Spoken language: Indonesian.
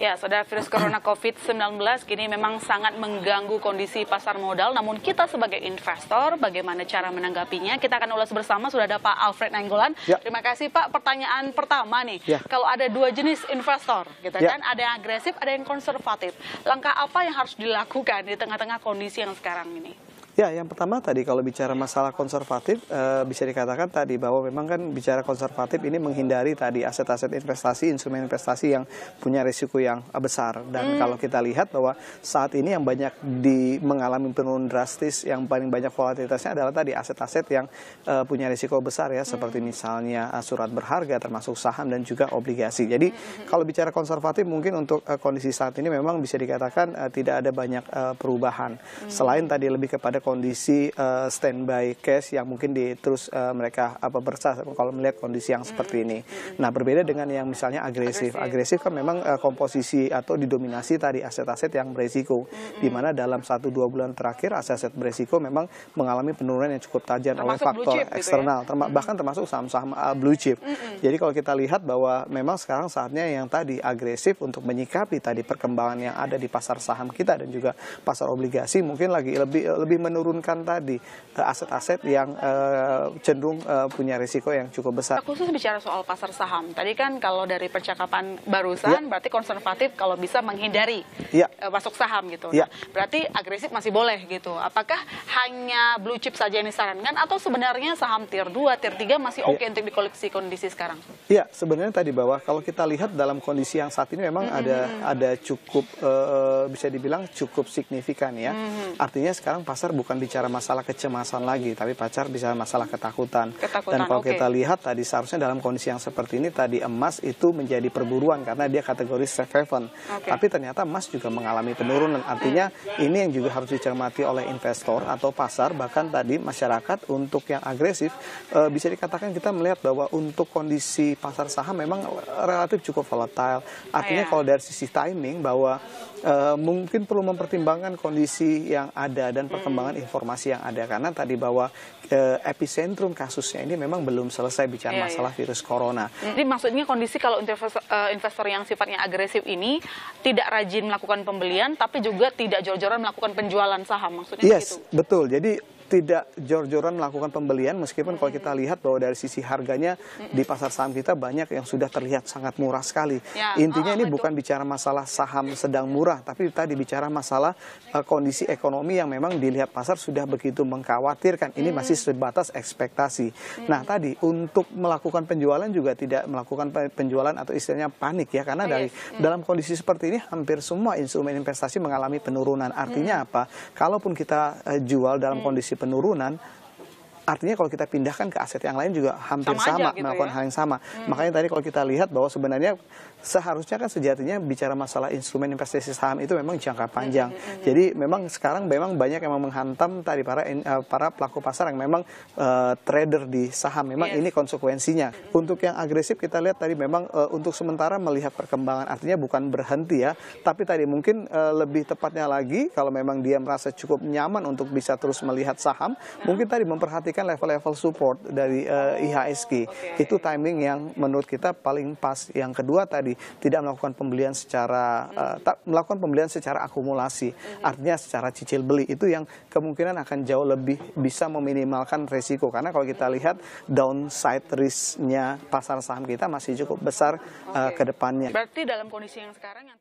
Ya, saudara, virus corona COVID-19 kini memang sangat mengganggu kondisi pasar modal. Namun kita sebagai investor, bagaimana cara menanggapinya? Kita akan ulas bersama, sudah ada Pak Alfred Nainggolan. Ya. Terima kasih Pak. Pertanyaan pertama nih, Ya. kalau ada dua jenis investor, gitu Ya. kan, ada yang agresif, ada yang konservatif. Langkah apa yang harus dilakukan di tengah-tengah kondisi yang sekarang ini? Ya, yang pertama tadi kalau bicara masalah konservatif, bisa dikatakan tadi bahwa memang kan bicara konservatif ini menghindari tadi aset-aset investasi, instrumen investasi yang punya risiko yang besar. Dan kalau kita lihat bahwa saat ini yang banyak mengalami penurunan drastis, yang paling banyak volatilitasnya adalah tadi aset-aset yang punya risiko besar ya, seperti misalnya surat berharga termasuk saham dan juga obligasi. Jadi kalau bicara konservatif mungkin untuk kondisi saat ini memang bisa dikatakan tidak ada banyak perubahan. Selain tadi lebih kepada kondisi standby cash yang mungkin terus mereka bersah kalau melihat kondisi yang seperti ini. Nah, berbeda dengan yang misalnya agresif. Agresif kan memang komposisi atau didominasi tadi aset-aset yang beresiko, di mana dalam 1-2 bulan terakhir aset-aset beresiko memang mengalami penurunan yang cukup tajam oleh faktor eksternal, gitu ya? Bahkan termasuk saham-saham blue chip. Jadi kalau kita lihat bahwa memang sekarang saatnya yang tadi agresif untuk menyikapi tadi perkembangan yang ada di pasar saham kita dan juga pasar obligasi, mungkin lebih menurunkan tadi aset-aset yang cenderung punya risiko yang cukup besar. Khusus bicara soal pasar saham, tadi kan kalau dari percakapan barusan, berarti konservatif kalau bisa menghindari masuk saham gitu. Nah, berarti agresif masih boleh gitu. Apakah hanya blue chip saja yang disarankan atau sebenarnya saham tier 2, tier 3 masih oke untuk dikoleksi kondisi sekarang? Iya, sebenarnya tadi bahwa kalau kita lihat dalam kondisi yang saat ini memang ada cukup bisa dibilang cukup signifikan ya. Artinya sekarang pasar bukan bicara masalah kecemasan lagi, tapi pasar bicara masalah ketakutan. Dan kalau kita lihat tadi seharusnya dalam kondisi yang seperti ini tadi emas itu menjadi perburuan karena dia kategori safe haven. Tapi ternyata emas juga mengalami penurunan. Artinya ini yang juga harus dicermati oleh investor atau pasar, bahkan tadi masyarakat untuk yang agresif. Bisa dikatakan kita melihat bahwa untuk kondisi pasar saham memang relatif cukup volatile. Artinya kalau dari sisi timing bahwa mungkin perlu mempertimbangkan kondisi yang ada dan perkembangan informasi yang ada, karena tadi bahwa epicentrum kasusnya ini memang belum selesai bicara masalah virus corona. Jadi maksudnya kondisi kalau investor yang sifatnya agresif ini tidak rajin melakukan pembelian, tapi juga tidak jor-joran melakukan penjualan saham, maksudnya begitu? Betul. Jadi tidak jor-joran melakukan pembelian, meskipun kalau kita lihat bahwa dari sisi harganya di pasar saham kita banyak yang sudah terlihat sangat murah sekali. Intinya ini bukan bicara masalah saham sedang murah, tapi tadi bicara masalah kondisi ekonomi yang memang dilihat pasar sudah begitu mengkhawatirkan. Ini masih sebatas ekspektasi. Nah, tadi untuk melakukan penjualan juga tidak melakukan penjualan atau istilahnya panik ya, karena dalam kondisi seperti ini hampir semua instrumen investasi mengalami penurunan. Artinya apa? Kalaupun kita jual dalam kondisi penurunan, artinya kalau kita pindahkan ke aset yang lain juga hampir sama gitu, melakukan hal yang sama. Makanya tadi kalau kita lihat bahwa sebenarnya seharusnya kan sejatinya bicara masalah instrumen investasi saham itu memang jangka panjang. Jadi memang sekarang memang banyak yang menghantam tadi para pelaku pasar yang memang trader di saham. Memang ini konsekuensinya. Untuk yang agresif kita lihat tadi memang untuk sementara melihat perkembangan, artinya bukan berhenti ya, tapi tadi mungkin lebih tepatnya lagi kalau memang dia merasa cukup nyaman untuk bisa terus melihat saham, mungkin tadi memperhatikan level-level support dari IHSG. Itu timing yang menurut kita paling pas. Yang kedua tadi tidak melakukan pembelian secara akumulasi, artinya secara cicil beli, itu yang kemungkinan akan jauh lebih bisa meminimalkan resiko, karena kalau kita lihat downside risk-nya pasar saham kita masih cukup besar ke depannya. Berarti dalam kondisi yang sekarang yang